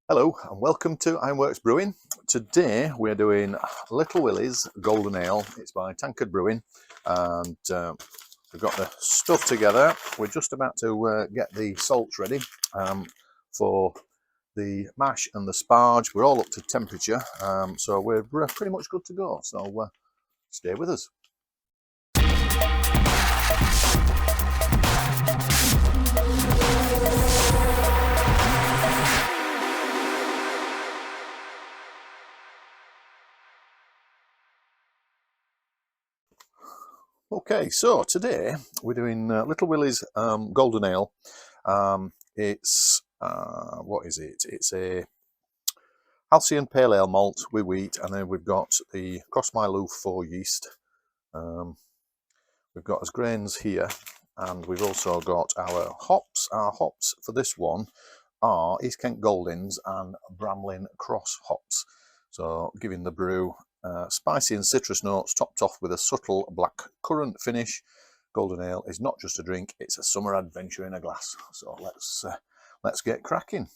Hello and welcome to IronWorks Brewing. Today we're doing Little Willies Golden Ale. It's by Tankard Brewing and we've got the stuff together. We're just about to get the salts ready for the mash and the sparge. We're all up to temperature, so we're pretty much good to go. So stay with us. Okay, so today we're doing Little Willies Golden Ale. It's what is it? It's a Halcyon Pale Ale malt with wheat, and then we've got the Cross My Loof 4 yeast. We've got as grains here, and we've also got our hops. Our hops for this one are East Kent Goldings and Bramlin Cross hops, so giving the brew spicy and citrus notes, topped off with a subtle black currant finish. Golden Ale is not just a drink, it's a summer adventure in a glass. So let's get cracking.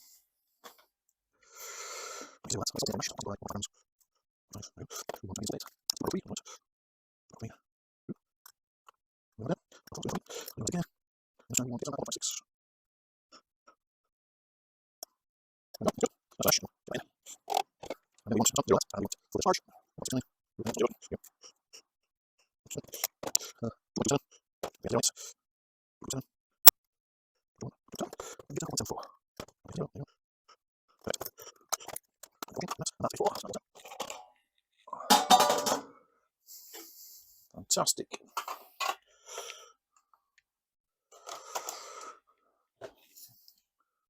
Fantastic.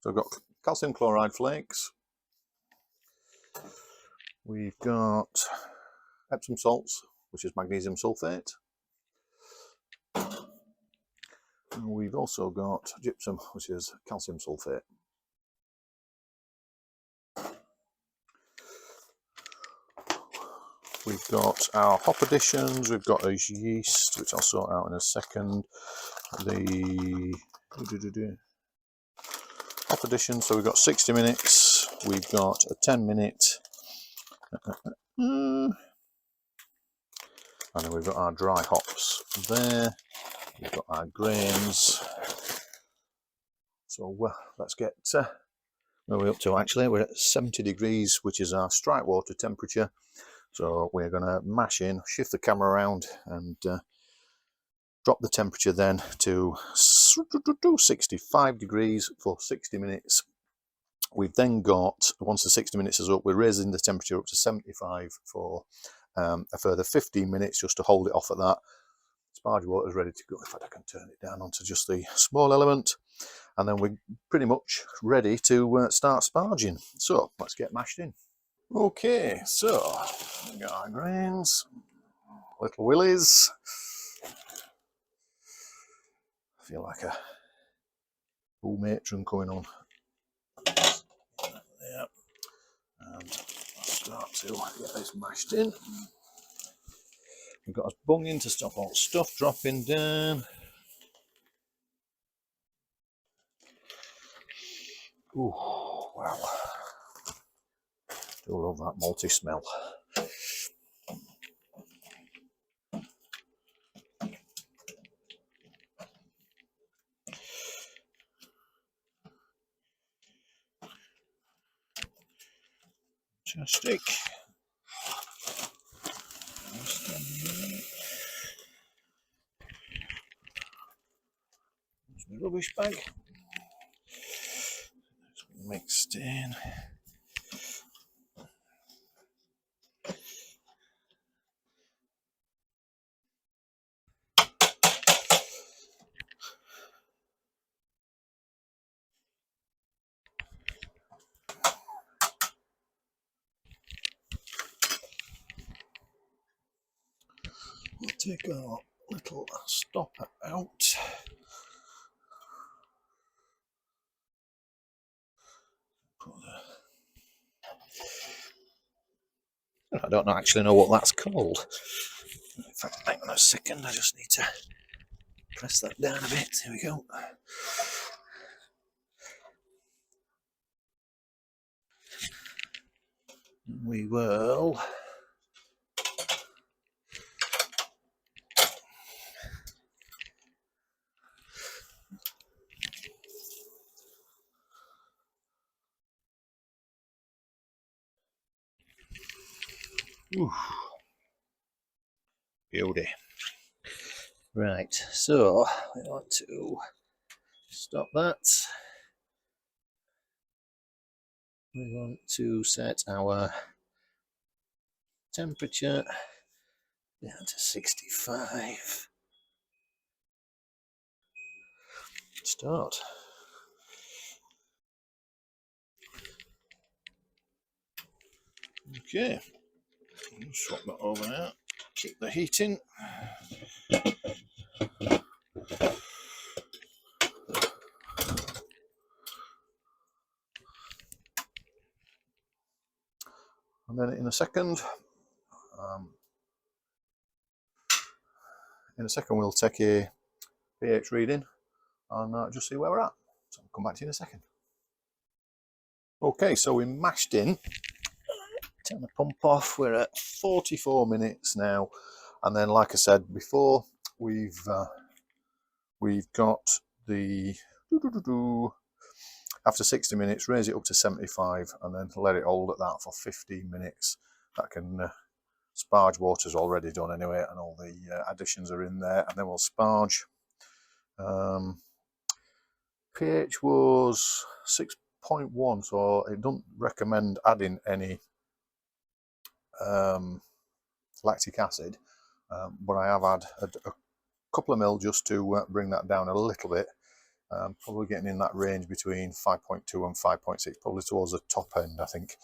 So I've got calcium chloride flakes. We've got Epsom salts, which is magnesium sulfate. And we've also got gypsum, which is calcium sulfate. We've got our hop additions, we've got those yeast, which I'll sort out in a second. The hop addition, so we've got 60 minutes, we've got a 10-minute, and then we've got our dry hops there, we've got our grains. So let's get where we're up to. Actually, we're at 70 degrees, which is our strike water temperature. So we're going to mash in, shift the camera around, and drop the temperature then to 65 degrees for 60 minutes. We've then got, once the 60 minutes is up, we're raising the temperature up to 75 for a further 15 minutes just to hold it off at that. Sparge water is ready to go. In fact, I can turn it down onto just the small element, and then we're pretty much ready to start sparging. So let's get mashed in. Okay, so we got our grains, Little Willies. I feel like a full matron coming on. Yeah, and I'll start to get this mashed in. We've got us bunging to stop all stuff dropping down. Ooh, wow. Do love that malty smell. Fantastic. There's my rubbish bag. It's mixed in. We'll take our little stopper out. I don't actually know what that's called. In fact, hang on a second, I just need to press that down a bit. There we go. we will beauty. Right, so we want to stop that. We want to set our temperature down to 65. Start. Okay, swap that over there. Keep the heat in. And then in a second we'll take a pH reading and just see where we're at. So I'll come back to you in a second. Okay, so we mashed in. Turn the pump off. We're at 44 minutes now, and then, like I said before, we've got the after 60 minutes, raise it up to 75, and then let it hold at that for 15 minutes. That can sparge water's already done anyway, and all the additions are in there, and then we'll sparge. pH was 6.1, so it doesn't recommend adding any lactic acid, but I have had a couple of mil just to bring that down a little bit. Probably getting in that range between 5.2 and 5.6, probably towards the top end, I think.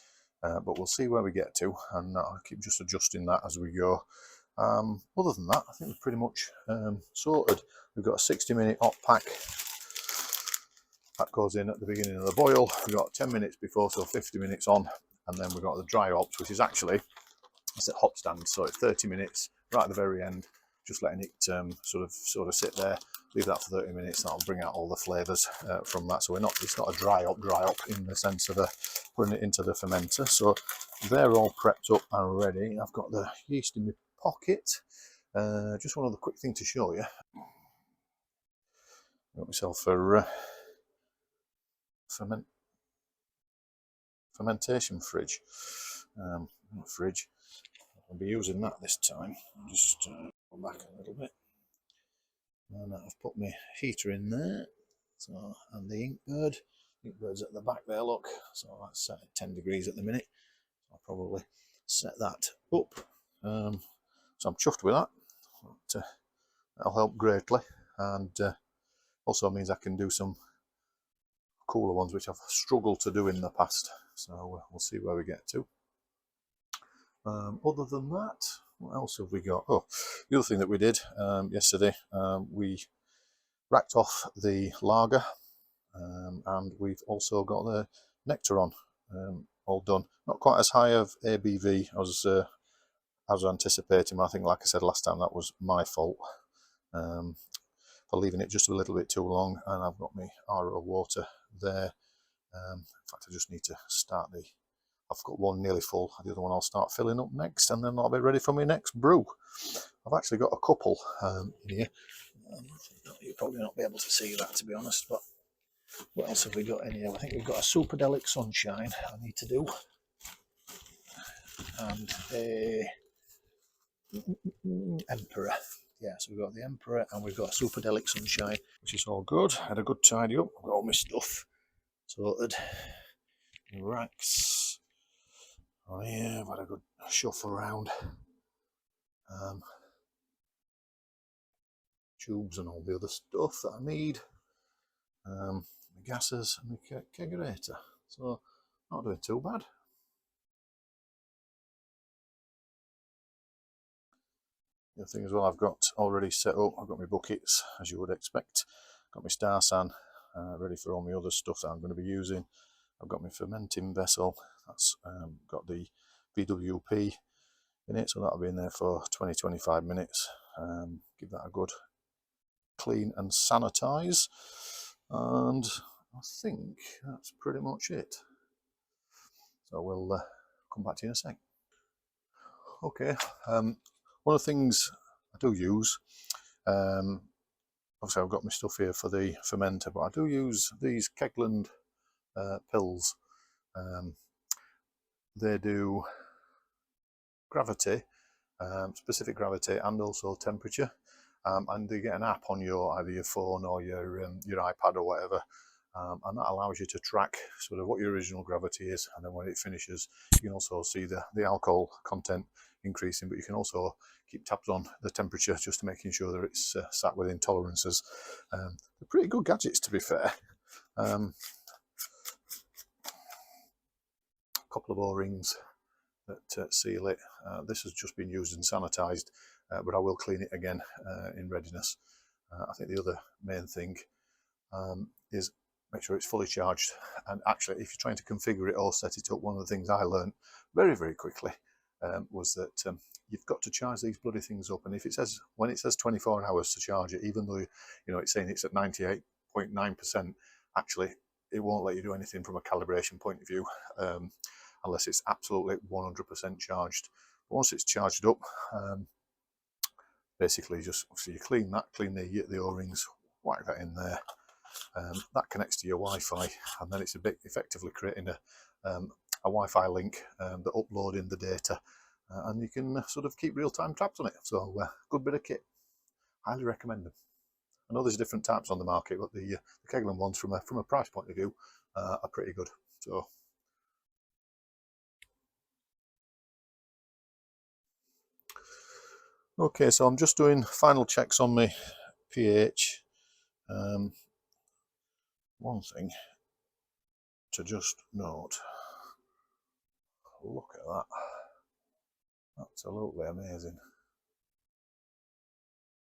But we'll see where we get to, and I'll keep just adjusting that as we go. Other than that, I think we're pretty much sorted. We've got a 60-minute hot pack. That goes in at the beginning of the boil. We've got 10 minutes before, so 50 minutes on. And then we've got the dry hops, which is actually, it's a hop stand, so it's 30 minutes right at the very end, just letting it sort of sit there. Leave that for 30 minutes, that'll bring out all the flavours from that. So it's not a dry hop in the sense of putting it into the fermenter. So they're all prepped up and ready. I've got the yeast in my pocket. Just one other quick thing to show you. Got myself a fermentation fridge. Fridge. I'll be using that this time. Just go back a little bit. And I've put my heater in there. So, and the Inkbird. Inkbird's at the back there, look. So that's set at 10 degrees at the minute. I'll probably set that up. So I'm chuffed with that. But, that'll help greatly. And also means I can do some cooler ones, which I've struggled to do in the past. So we'll see where we get to. Other than that, what else have we got? Oh, the other thing that we did yesterday, we racked off the lager, and we've also got the nectar on, all done. Not quite as high of ABV as anticipating. I think, like I said last time, that was my fault for leaving it just a little bit too long. And I've got my RO water there. In fact, I just need to start the. I've got one nearly full. The other one I'll start filling up next, and then I'll be ready for my next brew. I've actually got a couple in here. You'll probably not be able to see that, to be honest, but what else have we got in here? I think we've got a Superdelic Sunshine I need to do, and a Emperor. Yeah, so we've got the Emperor and we've got a Superdelic Sunshine, which is all good. Had a good tidy up. I've got all my stuff sorted. Racks. Oh yeah, I've had a good shuffle around. Tubes and all the other stuff that I need. My gases and my kegerator. So not doing too bad. The other thing as well, I've got already set up. I've got my buckets, as you would expect. Got my Star San ready for all my other stuff that I'm going to be using. I've got my fermenting vessel. That's got the BWP in it, so that'll be in there for 20-25 minutes. Give that a good clean and sanitize, and I think that's pretty much it. So we'll come back to you in a sec. Okay, one of the things I do use, obviously I've got my stuff here for the fermenter, but I do use these Kegland pills. They do gravity, specific gravity, and also temperature. And you get an app on your either your phone or your iPad or whatever, and that allows you to track sort of what your original gravity is, and then when it finishes, you can also see the alcohol content increasing, but you can also keep tabs on the temperature just to making sure that it's sat within tolerances. They're pretty good gadgets, to be fair. A couple of O-rings that seal it. This has just been used and sanitized, but I will clean it again in readiness. I think the other main thing is make sure it's fully charged. And actually, if you're trying to configure it or set it up, one of the things I learned very, very quickly was that you've got to charge these bloody things up. And if it says, when it says 24 hours to charge it, even though it's saying it's at 98.9%, actually it won't let you do anything from a calibration point of view, unless it's absolutely 100% charged. But once it's charged up, basically just obviously you clean the O-rings, whack that in there. That connects to your Wi-Fi, and then it's effectively creating a Wi-Fi link that uploading the data, and you can sort of keep real-time tabs on it. So good bit of kit, highly recommend them. I know there's different types on the market, but the Kegland ones from a price point of view are pretty good. So okay, so I'm just doing final checks on my pH. One thing to just note, look at that, absolutely amazing.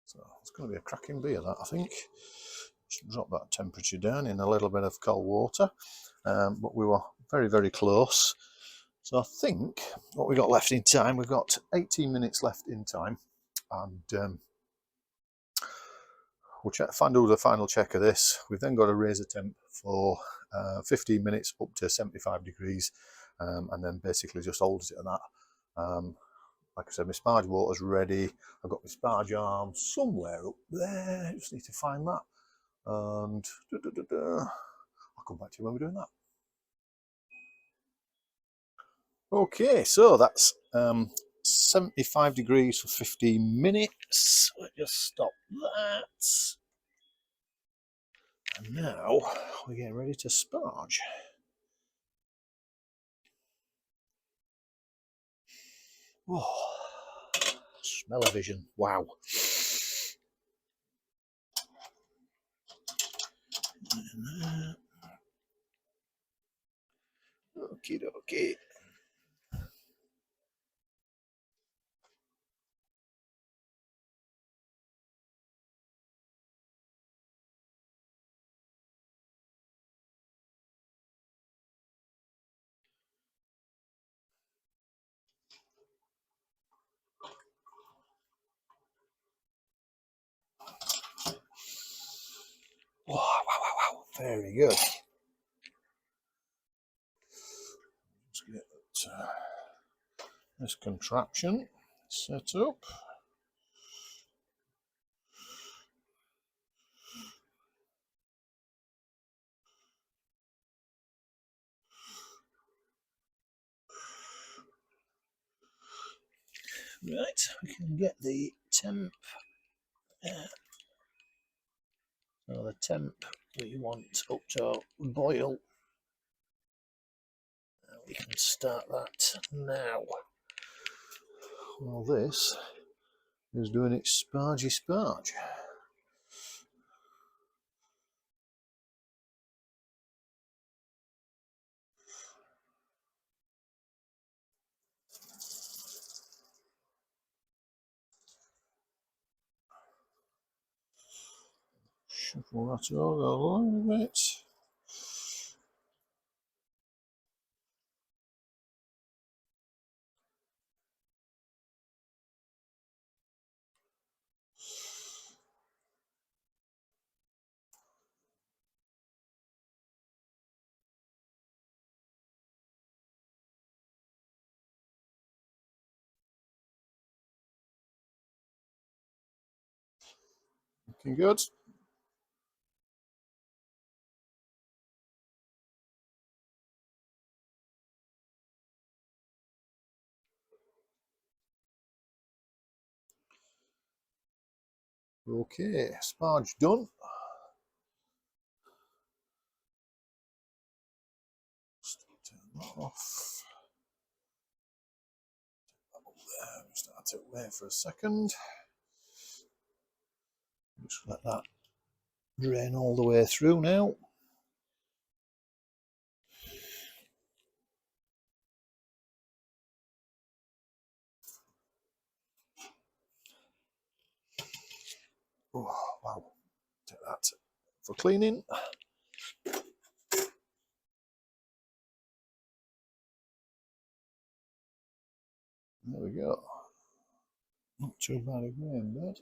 So it's going to be a cracking beer, that, I think. Just drop that temperature down in a little bit of cold water, but we were very, very close. So I think what we got left in time, we've got 18 minutes left in time, and we'll do the final check of this. We've then got to raise the temp for 15 minutes up to 75 degrees, and then basically just holds it at that. Like I said, my sparge water's ready. I've got my sparge arm somewhere up there. I just need to find that. And I'll come back to you when we're doing that. Okay, so that's 75 degrees for 15 minutes. Let's just stop that. And now we're getting ready to sparge. Oh, smell-o-vision, wow. Okie dokie. Wow, wow, wow, wow. Very good. Let's get this contraption set up. Right, we can get the temp. So the temp we want up to boil. We can start that now. Well, this is doing its spargy sparge. Shuffle that over a little bit. Looking good. Okay, sparge done. Turn that off. Start it there for a second. Just let that drain all the way through now. Oh, wow. Take that for cleaning. There we go. Not too bad a grain bed.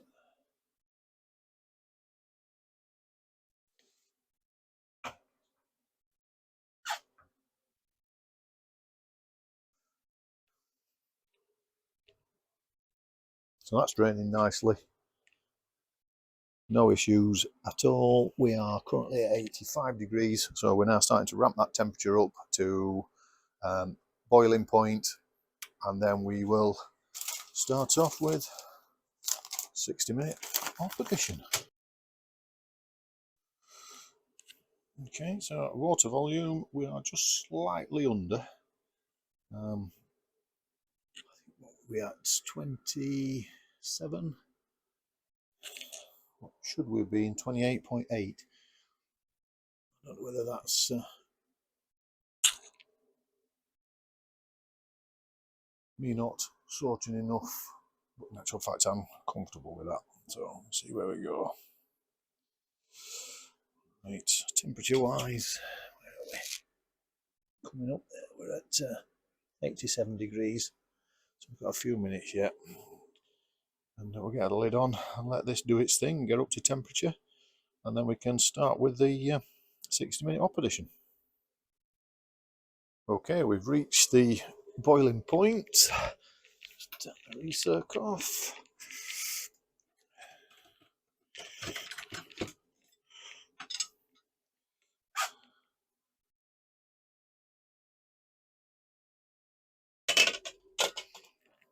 So that's draining nicely. No issues at all. We are currently at 85 degrees, so we're now starting to ramp that temperature up to boiling point, and then we will start off with 60-minute off-addition. Okay, so water volume, we are just slightly under. We're at 27. What should we be in? 28.8. I don't know whether that's me not sorting enough, but in actual fact I'm comfortable with that. So see where we go. Right, temperature wise, where are we? Coming up there, we're at 87 degrees, so we've got a few minutes yet. And we'll get the lid on and let this do its thing, get up to temperature, and then we can start with the 60-minute off-addition. Okay, we've reached the boiling point. Turn the recirc off.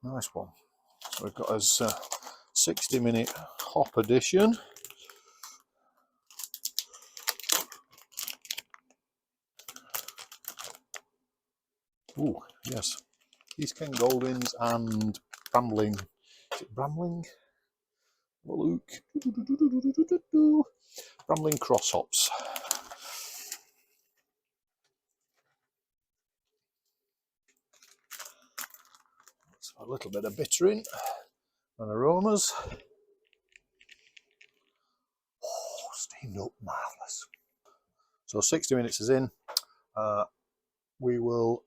Nice one. So we've got us 60-minute hop addition. Ooh, yes. East Kent Goldings and Brambling. Is it Brambling? Luke. Brambling cross hops. So a little bit of bittering and aromas. Oh, steamed up, marvellous. So 60 minutes is in. We will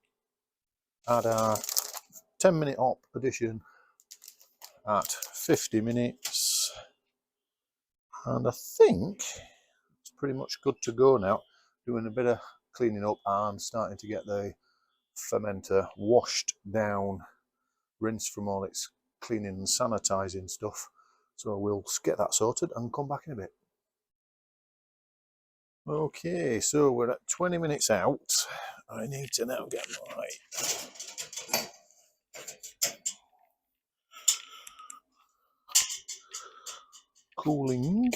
add our 10-minute hop addition at 50 minutes. And I think it's pretty much good to go now. Doing a bit of cleaning up and starting to get the fermenter washed down, rinsed from all its cleaning and sanitizing stuff. So we'll get that sorted and come back in a bit. Okay, so we're at 20 minutes out. I need to now get my cooling.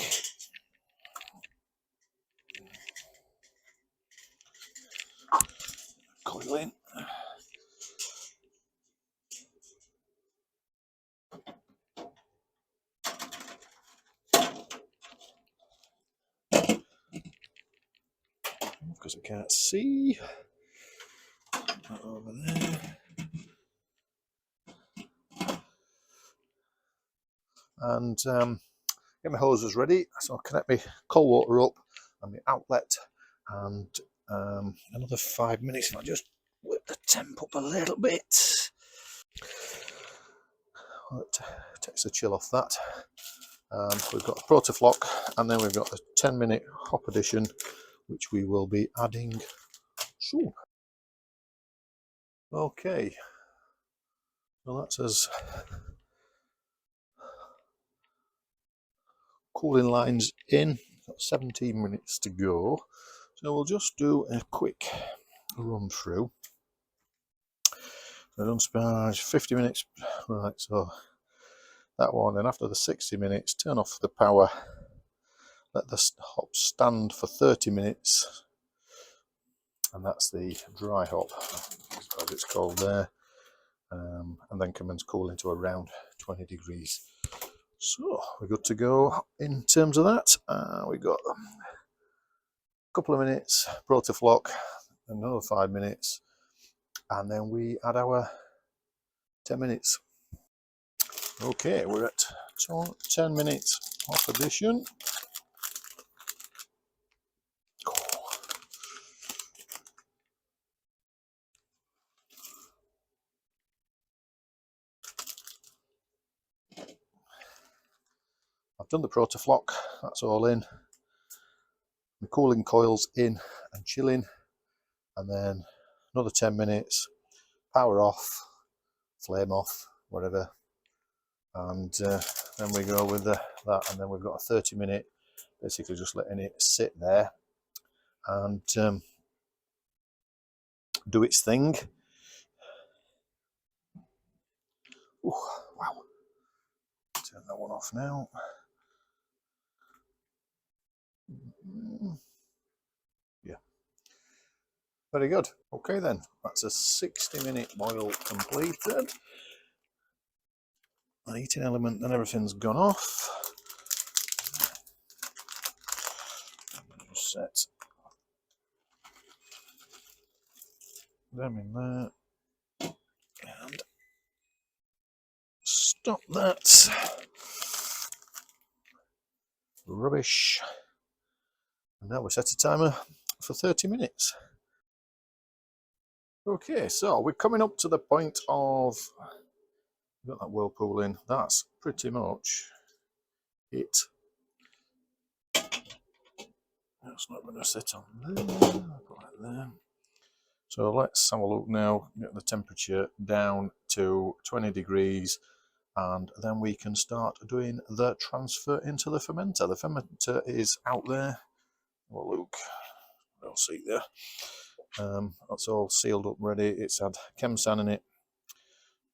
Coil in. Because I can't see. Over there. And get my hoses ready. So I'll connect my cold water up and my outlet, and another 5 minutes if I just whip the temp up a little bit. Well, it takes the chill off that. We've got a protoflock, and then we've got a 10-minute hop addition, which we will be adding soon. Okay, well that's us cooling lines in. Got 17 minutes to go, so we'll just do a quick run through. I don't spend 50 minutes, right? So that one, and after the 60 minutes, turn off the power, let the hop stand for 30 minutes, and that's the dry hop, as it's called there, and then commence cooling to around 20 degrees. So we're good to go in terms of that. We got a couple of minutes, protoflock, another 5 minutes, and then we add our 10 minutes. Okay, we're at 10 minutes off addition. I've done the protoflock, that's all in. The cooling coils in and chilling, and then another 10 minutes, power off, flame off, whatever, and then we go with that, and then we've got a 30-minute, basically just letting it sit there and do its thing. Ooh, wow, turn that one off now. Yeah, very good. Okay then, that's a 60-minute boil completed. The heating element and everything's gone off. Set them in there and stop that rubbish. And now we set a timer for 30 minutes. Okay, so we're coming up to the point of, got that whirlpool in, that's pretty much it. That's not going to sit on there, put that there. So let's have a look now, get the temperature down to 20 degrees, and then we can start doing the transfer into the fermenter. The fermenter is out there. Well, look, I'll see there. That's all sealed up, ready. It's had Chemsan in it,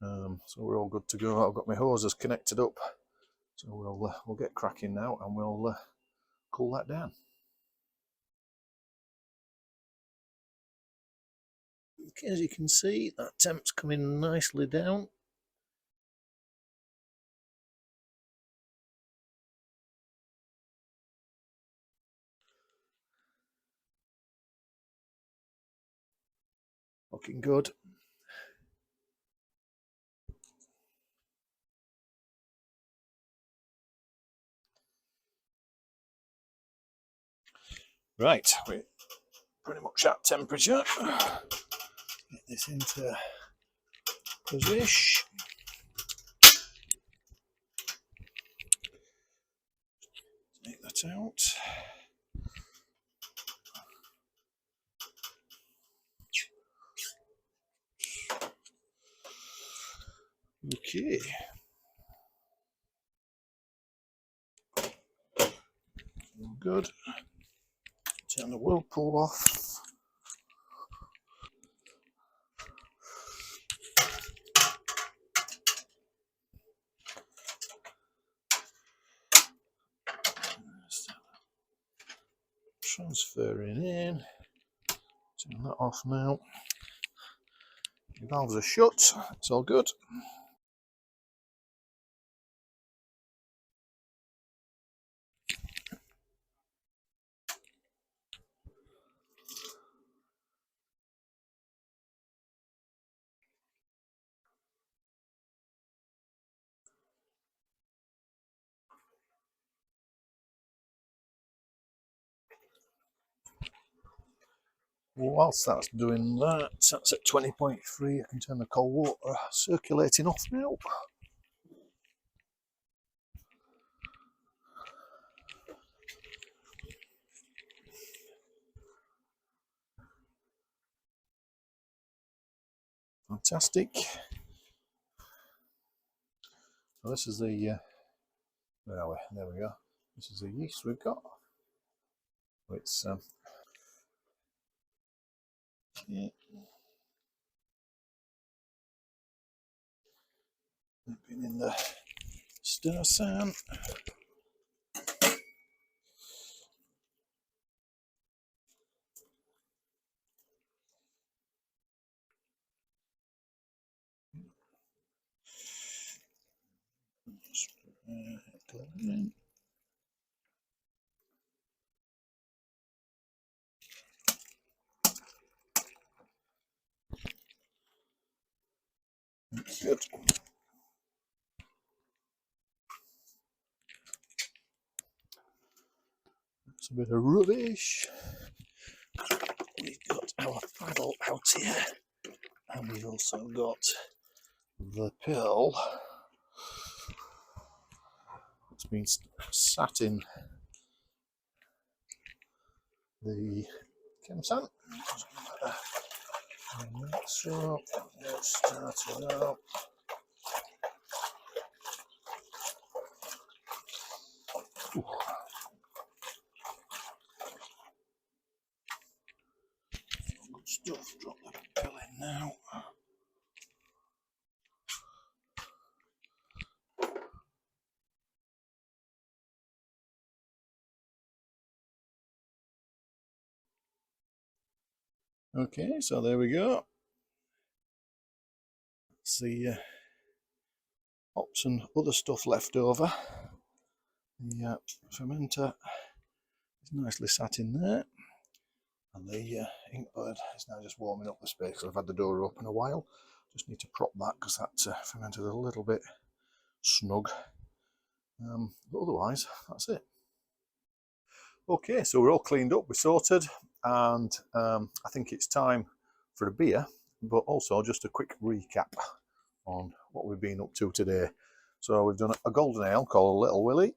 so we're all good to go. I've got my hoses connected up, so we'll get cracking now, and we'll cool that down. Okay, as you can see, that temp's coming nicely down. Looking good. Right, we're pretty much at temperature. Get this into position. Take that out. Okay. Good. Turn the whirlpool off. Transferring in. Turn that off now. The valves are shut. It's all good. Whilst that's doing that, that's at 20.3. I can turn the cold water circulating off now. Fantastic. So this is the, where are we? There we go. This is the yeast we've got. It's yeah. Been in the stir san. Good. It's a bit of rubbish. We've got our paddle out here, and we've also got the pill. It's been sat in the chemsan. So let's start it up. Ooh. Good stuff. Drop the pill in now. Okay, so there we go. It's the hops and other stuff left over. The fermenter is nicely sat in there, and the inkbird is now just warming up the space because I've had the door open a while. Just need to prop that because that fermenter is a little bit snug. But otherwise, that's it. Okay, so we're all cleaned up, we're sorted, and I think it's time for a beer, but also just a quick recap on what we've been up to today. So we've done a golden ale called Little Willie,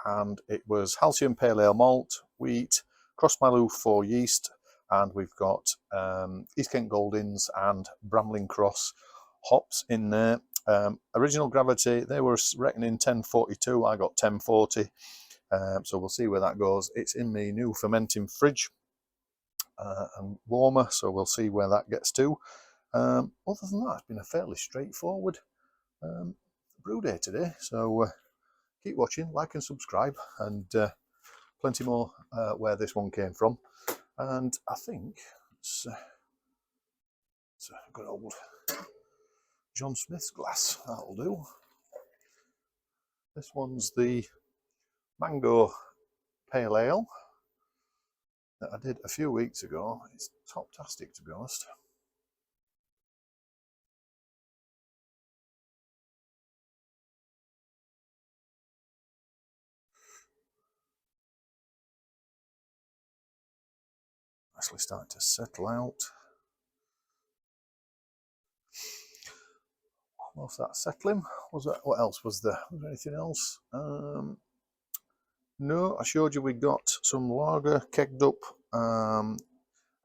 and it was Halcyon Pale Ale malt, wheat, Cross Maloof for yeast, and we've got East Kent Goldings and Bramling Cross hops in there. Original Gravity, they were reckoning 1042, I got 1040. So we'll see where that goes. It's in the new fermenting fridge and warmer, so we'll see where that gets to. Other than that, it's been a fairly straightforward brew day today. So keep watching, like and subscribe, and plenty more where this one came from. And I think it's a good old John Smith's glass, that'll do. This one's the Mango Pale Ale that I did a few weeks ago. It's top-tastic, to be honest. Actually starting to settle out. Whilst that's settling, what else was there? Was there anything else? No, I showed you we got some lager kegged up, and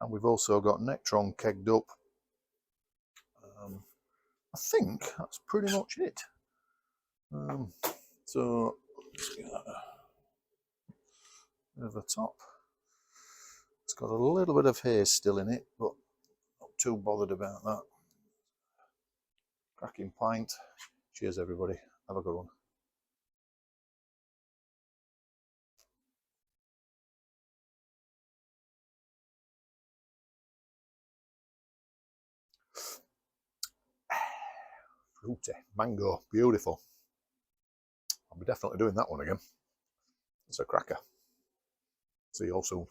we've also got Nectron kegged up. I think that's pretty much it. So let's get that over the top. It's got a little bit of haze still in it, but not too bothered about that. Cracking pint. Cheers, everybody. Have a good one. Fruity, mango, beautiful. I'll be definitely doing that one again. It's a cracker. See you all soon.